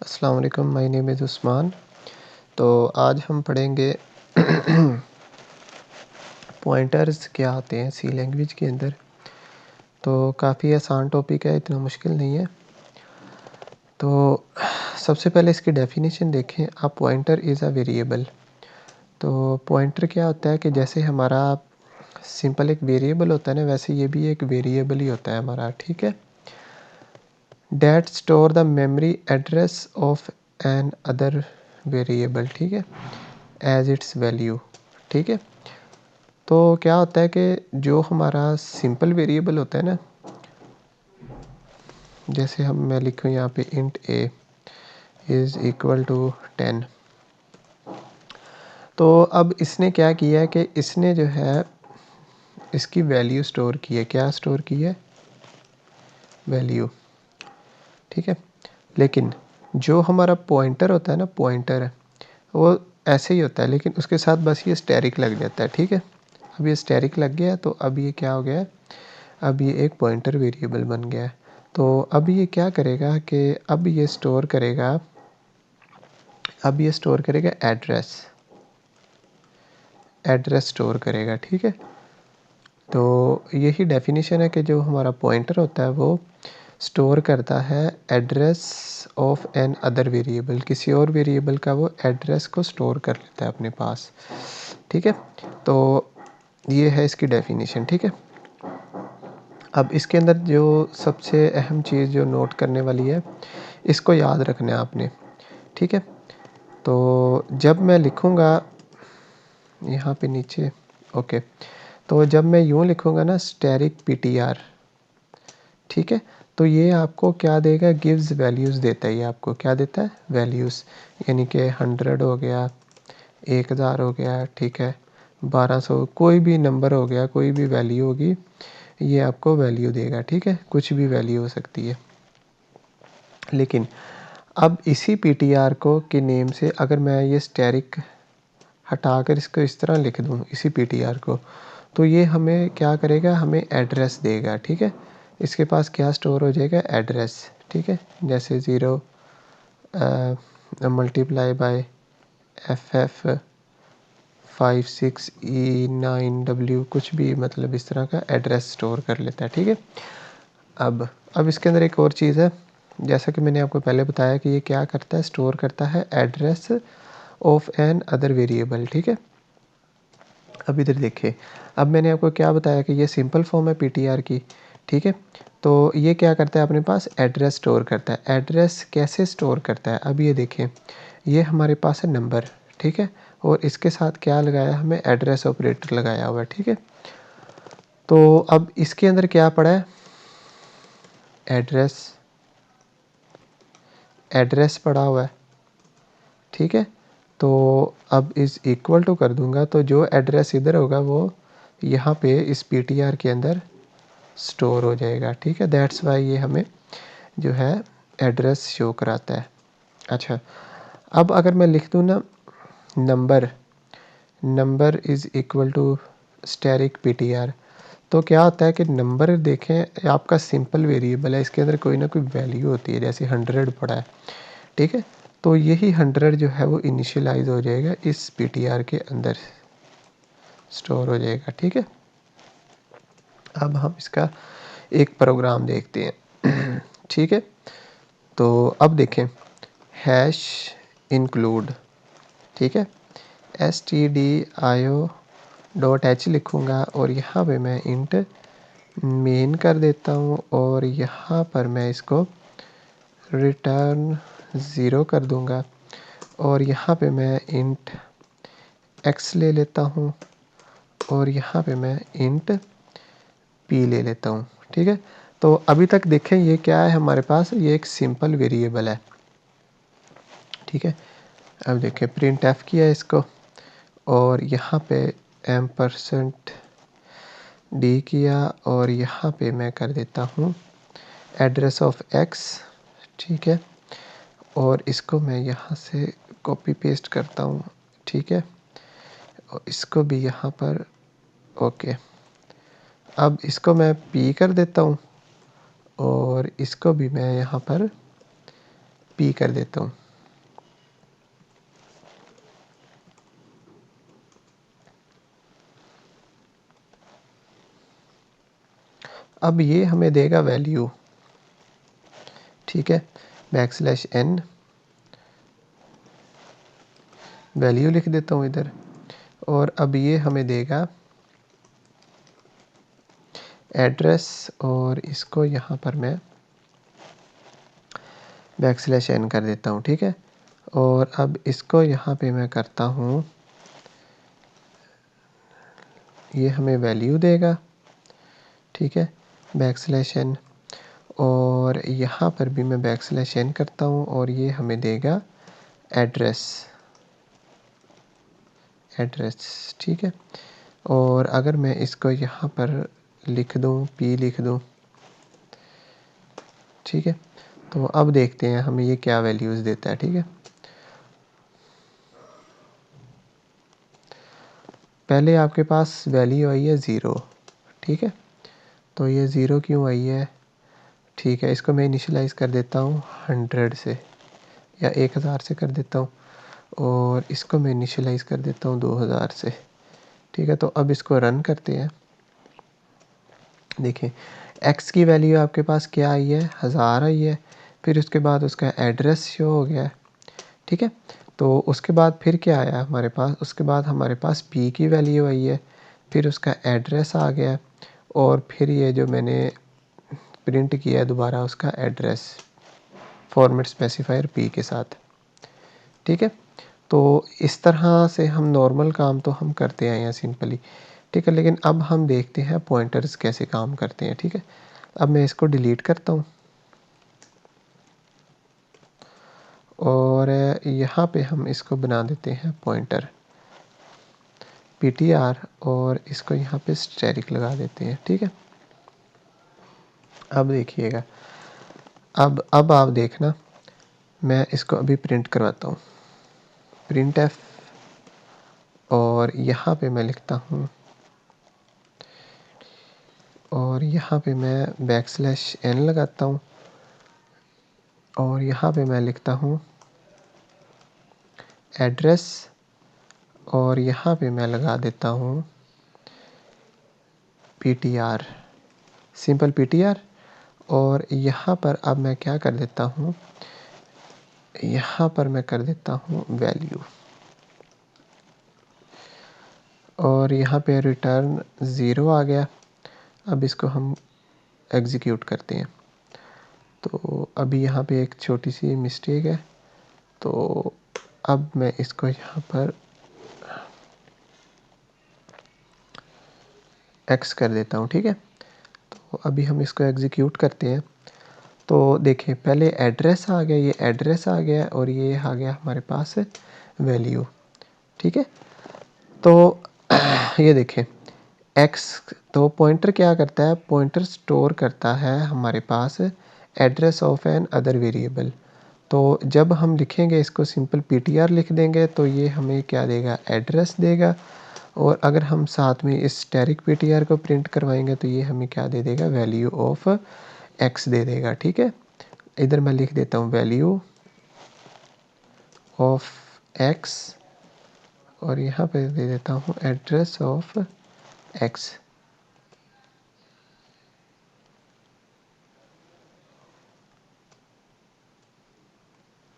अस्सलाम वालेकुम, my name is Usman. तो आज हम पढ़ेंगे पॉइंटर्स क्या आते हैं सी लैंग्वेज के अंदर। तो काफ़ी आसान टॉपिक है, इतना मुश्किल नहीं है। तो सबसे पहले इसकी डेफिनेशन देखें। A pointer is a variable. तो पॉइंटर क्या होता है कि जैसे हमारा सिंपल एक वेरिएबल होता है ना, वैसे ये भी एक वेरिएबल ही होता है हमारा, ठीक है। That store the memory address of another variable, ठीक है, एज इट्स वैल्यू, ठीक है। तो क्या होता है कि जो हमारा सिंपल वेरिएबल होता है ना, जैसे मैं लिखूँ यहाँ पे int a is equal to 10। तो अब इसने क्या किया है कि इसने जो है इसकी वैल्यू स्टोर की है। क्या स्टोर की है? वैल्यू, ठीक है। लेकिन जो हमारा पॉइंटर होता है ना, पॉइंटर वो ऐसे ही होता है, लेकिन उसके साथ बस ये स्टैरिक लग जाता है, ठीक है। अब ये स्टैरिक लग गया तो अब ये क्या हो गया है, अब ये एक पॉइंटर वेरिएबल बन गया है। तो अब ये क्या करेगा कि अब ये स्टोर करेगा एड्रेस स्टोर करेगा, ठीक है। तो यही डेफिनेशन है कि जो हमारा पॉइंटर होता है वो स्टोर करता है address of another variable. किसी और वेरिएबल का वो एड्रेस को स्टोर कर लेता है अपने पास, ठीक है। तो ये है इसकी डेफिनेशन, ठीक है। अब इसके अंदर जो सबसे अहम चीज़ जो नोट करने वाली है, इसको याद रखना है आपने, ठीक है। तो जब मैं लिखूँगा यहाँ पे नीचे, ओके, तो जब मैं यूँ लिखूँगा ना स्टैरिक ptr, ठीक है, तो ये आपको क्या देगा? गिव्स वैल्यूज़ देता है। ये आपको क्या देता है? वैल्यूज़, यानी कि 100 हो गया, 1000 हो गया, ठीक है, 1200, कोई भी नंबर हो गया, कोई भी वैल्यू होगी, ये आपको वैल्यू देगा, ठीक है। कुछ भी वैल्यू हो सकती है। लेकिन अब इसी ptr को के नेम से अगर मैं ये स्टैरिक हटाकर इसको इस तरह लिख दूँ, इसी ptr को, तो ये हमें क्या करेगा? हमें एड्रेस देगा, ठीक है। इसके पास क्या स्टोर हो जाएगा? एड्रेस, ठीक है। जैसे 0 मल्टीप्लाई बाय FF56E9W, कुछ भी, मतलब इस तरह का एड्रेस स्टोर कर लेता है, ठीक है। अब इसके अंदर एक और चीज़ है, जैसा कि मैंने आपको पहले बताया कि ये क्या करता है? स्टोर करता है address of another variable, ठीक है। अब इधर देखिए, अब मैंने आपको क्या बताया कि ये सिंपल फॉर्म है ptr की, ठीक है। तो ये क्या करता है? अपने पास एड्रेस स्टोर करता है। एड्रेस कैसे स्टोर करता है? अब ये देखें, ये हमारे पास है नंबर, ठीक है, और इसके साथ क्या लगाया? हमें एड्रेस ऑपरेटर लगाया हुआ है, ठीक है। तो अब इसके अंदर क्या पड़ा है? एड्रेस पड़ा हुआ है, ठीक है। तो अब इस इक्वल टू कर दूंगा, तो जो एड्रेस इधर होगा वो यहाँ पे इस ptr के अंदर स्टोर हो जाएगा, ठीक है। दैट्स वाई ये हमें जो है एड्रेस शो कराता है। अच्छा, अब अगर मैं लिख दूँ ना number is equal to asterisk ptr, तो क्या होता है कि नंबर देखें, आपका सिंपल वेरिएबल है, इसके अंदर कोई ना कोई वैल्यू होती है, जैसे 100 पड़ा है, ठीक है। तो यही 100 जो है वो इनिशियलाइज हो जाएगा इस ptr के अंदर स्टोर हो जाएगा, ठीक है। अब हम इसका एक प्रोग्राम देखते हैं ठीक है। तो अब देखें, हैश इंक्लूड, ठीक है, stdio.h लिखूँगा और यहाँ पे मैं इंट मेन कर देता हूँ और यहाँ पर मैं इसको रिटर्न 0 कर दूँगा और यहाँ पे मैं इंट x ले लेता हूँ और यहाँ पे मैं इंट p ले लेता हूँ, ठीक है। तो अभी तक देखें ये क्या है हमारे पास? ये एक सिंपल वेरिएबल है, ठीक है। अब देखें, प्रिंट एफ किया है इसको और यहाँ पे $d किया और यहाँ पे मैं कर देता हूँ एड्रेस ऑफ x, ठीक है, और इसको मैं यहाँ से कॉपी पेस्ट करता हूँ, ठीक है, और इसको भी यहाँ पर, ओके। अब इसको मैं p कर देता हूँ और इसको भी मैं यहाँ पर p कर देता हूँ। अब ये हमें देगा वैल्यू, ठीक है, \n वैल्यू लिख देता हूँ इधर, और अब ये हमें देगा एड्रेस, और इसको यहाँ पर मैं \n कर देता हूँ, ठीक है। और अब इसको यहाँ पे मैं करता हूँ, ये हमें वैल्यू देगा, ठीक है, \n, और यहाँ पर भी मैं \n करता हूँ, और ये हमें देगा एड्रेस, ठीक है। और अगर मैं इसको यहाँ पर लिख दूँ, p लिख दूँ, ठीक है। तो अब देखते हैं हमें ये क्या वैल्यूज़ देता है, ठीक है। पहले आपके पास वैल्यू आई है 0, ठीक है। तो ये 0 क्यों आई है, ठीक है, इसको मैं इनिशियलाइज़ कर देता हूँ 100 से, या 1000 से कर देता हूँ, और इसको मैं इनिशियलाइज़ कर देता हूँ 2000 से, ठीक है। तो अब इसको रन करते हैं। देखिए x की वैल्यू आपके पास क्या आई है, 1000 आई है, फिर उसके बाद उसका एड्रेस शो हो गया है, ठीक है। तो उसके बाद फिर क्या आया हमारे पास, उसके बाद हमारे पास p की वैल्यू आई है, फिर उसका एड्रेस आ गया, और फिर ये जो मैंने प्रिंट किया है दोबारा उसका एड्रेस फॉर्मेट स्पेसिफायर p के साथ, ठीक है। तो इस तरह से हम नॉर्मल काम तो हम करते आए हैं सिंपली, ठीक है। लेकिन अब हम देखते हैं पॉइंटर्स कैसे काम करते हैं, ठीक है। अब मैं इसको डिलीट करता हूँ, और यहाँ पे हम इसको बना देते हैं पॉइंटर ptr, और इसको यहाँ पे स्टैटिक लगा देते हैं, ठीक है। अब देखिएगा, अब आप देखना, मैं इसको अभी प्रिंट करवाता हूँ, printf, और यहाँ पे मैं लिखता हूँ, और यहाँ पे मैं \n लगाता हूँ, और यहाँ पे मैं लिखता हूँ एड्रेस, और यहाँ पे मैं लगा देता हूँ ptr, सिंपल ptr, और यहाँ पर अब मैं क्या कर देता हूँ, यहाँ पर मैं कर देता हूँ वैल्यू, और यहाँ पे रिटर्न 0 आ गया। अब इसको हम एग्जीक्यूट करते हैं। तो अभी यहाँ पे एक छोटी सी मिस्टेक है, तो अब मैं इसको यहाँ पर x कर देता हूँ, ठीक है। तो अभी हम इसको एग्जीक्यूट करते हैं। तो देखिए पहले एड्रेस आ गया, ये एड्रेस आ गया, और ये आ गया हमारे पास वैल्यू, ठीक है। तो ये देखें x, तो पॉइंटर क्या करता है, पॉइंटर स्टोर करता है हमारे पास address of another variable. तो जब हम लिखेंगे इसको सिंपल ptr लिख देंगे तो ये हमें क्या देगा, एड्रेस देगा, और अगर हम साथ में इस स्टैटिक ptr को प्रिंट करवाएंगे तो ये हमें क्या दे देगा, वैल्यू ऑफ x दे देगा, ठीक है। इधर मैं लिख देता हूँ वैल्यू ऑफ x, और यहाँ पे दे देता हूँ एड्रेस ऑफ x,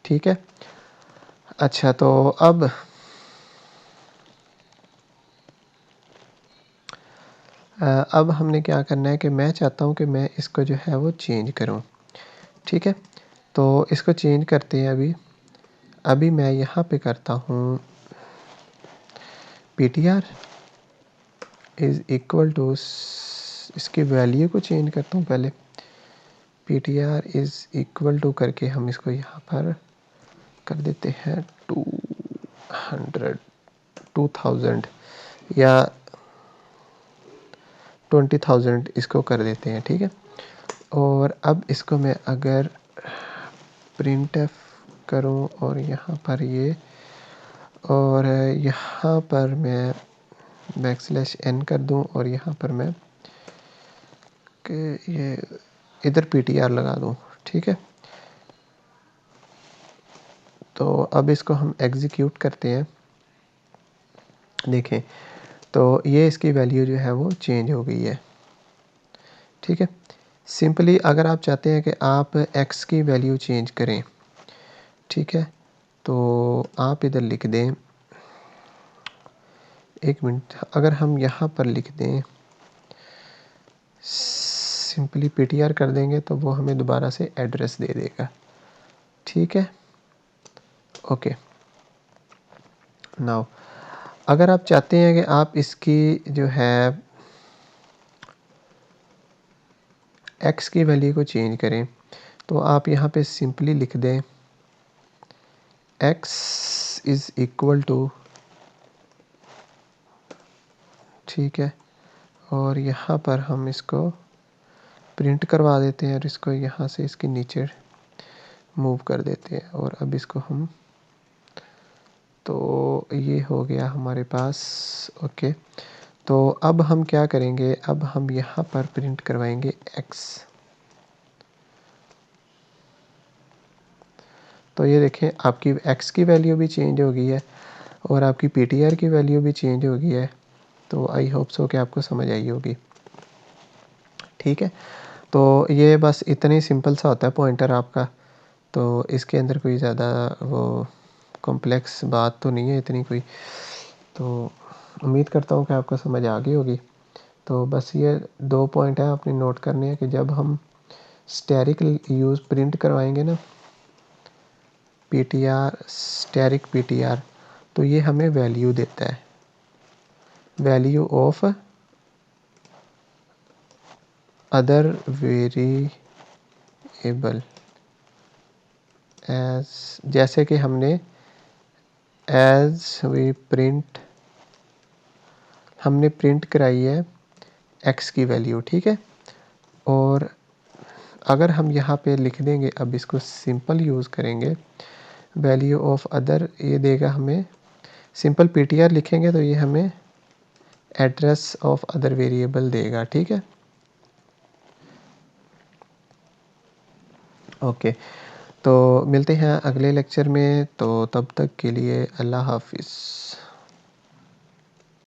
ठीक है। अच्छा, तो अब हमने क्या करना है कि मैं चाहता हूँ कि मैं इसको जो है वो चेंज करूँ, ठीक है। तो इसको चेंज करते हैं। अभी मैं यहाँ पे करता हूँ ptr इज़ इक्वल टू, इसकी वैल्यू को चेंज करता हूँ पहले, ptr इज़ इक्वल टू करके हम इसको यहाँ पर कर देते हैं 2000 या 20,000 इसको कर देते हैं, ठीक है। और अब इसको मैं अगर printf करूं, और यहाँ पर ये, और यहाँ पर मैं \n कर दूं, और यहाँ पर मैं कि ये इधर ptr लगा दूं, ठीक है। तो अब इसको हम एग्जीक्यूट करते हैं। देखें तो ये इसकी वैल्यू जो है वो चेंज हो गई है। ठीक है, सिंपली अगर आप चाहते हैं कि आप x की वैल्यू चेंज करें, ठीक है, तो आप इधर लिख दें, एक मिनट, अगर हम यहाँ पर लिख दें, सिंपली ptr कर देंगे तो वो हमें दोबारा से एड्रेस दे देगा। ठीक है, ओके। नाउ अगर आप चाहते हैं कि आप इसकी जो है x की वैल्यू को चेंज करें, तो आप यहाँ पे सिंपली लिख दें x इज़ इक्वल टू, ठीक है, और यहाँ पर हम इसको प्रिंट करवा देते हैं और इसको यहाँ से इसके नीचे मूव कर देते हैं। और अब इसको हम, तो ये हो गया हमारे पास। ओके, तो अब हम क्या करेंगे, अब हम यहाँ पर प्रिंट करवाएंगे x। तो ये देखें आपकी x की वैल्यू भी चेंज हो गई है और आपकी ptr की वैल्यू भी चेंज हो गई है। तो आई होप सो कि आपको समझ आई होगी। ठीक है, तो ये बस इतनी सिंपल सा होता है पॉइंटर आपका। तो इसके अंदर कोई ज़्यादा वो कॉम्प्लेक्स बात तो नहीं है इतनी कोई। तो उम्मीद करता हूँ कि आपको समझ आ गई होगी। तो बस ये 2 पॉइंट हैं आपने नोट करने हैं कि जब हम स्टैरिक यूज़ प्रिंट करवाएंगे ना, ptr स्टैरिक ptr, तो ये हमें वैल्यू देता है, value of other variable as, जैसे कि हमने एज वी प्रिंट, हमने प्रिंट कराई है x की वैल्यू। ठीक है, और अगर हम यहाँ पे लिख देंगे, अब इसको सिंपल यूज़ करेंगे, वैल्यू ऑफ अदर, ये देगा हमें, सिंपल ptr लिखेंगे तो ये हमें एड्रेस ऑफ अदर वेरिएबल देगा। ठीक है, ओके। तो मिलते हैं अगले लेक्चर में, तो तब तक के लिए अल्लाह हाफिज़।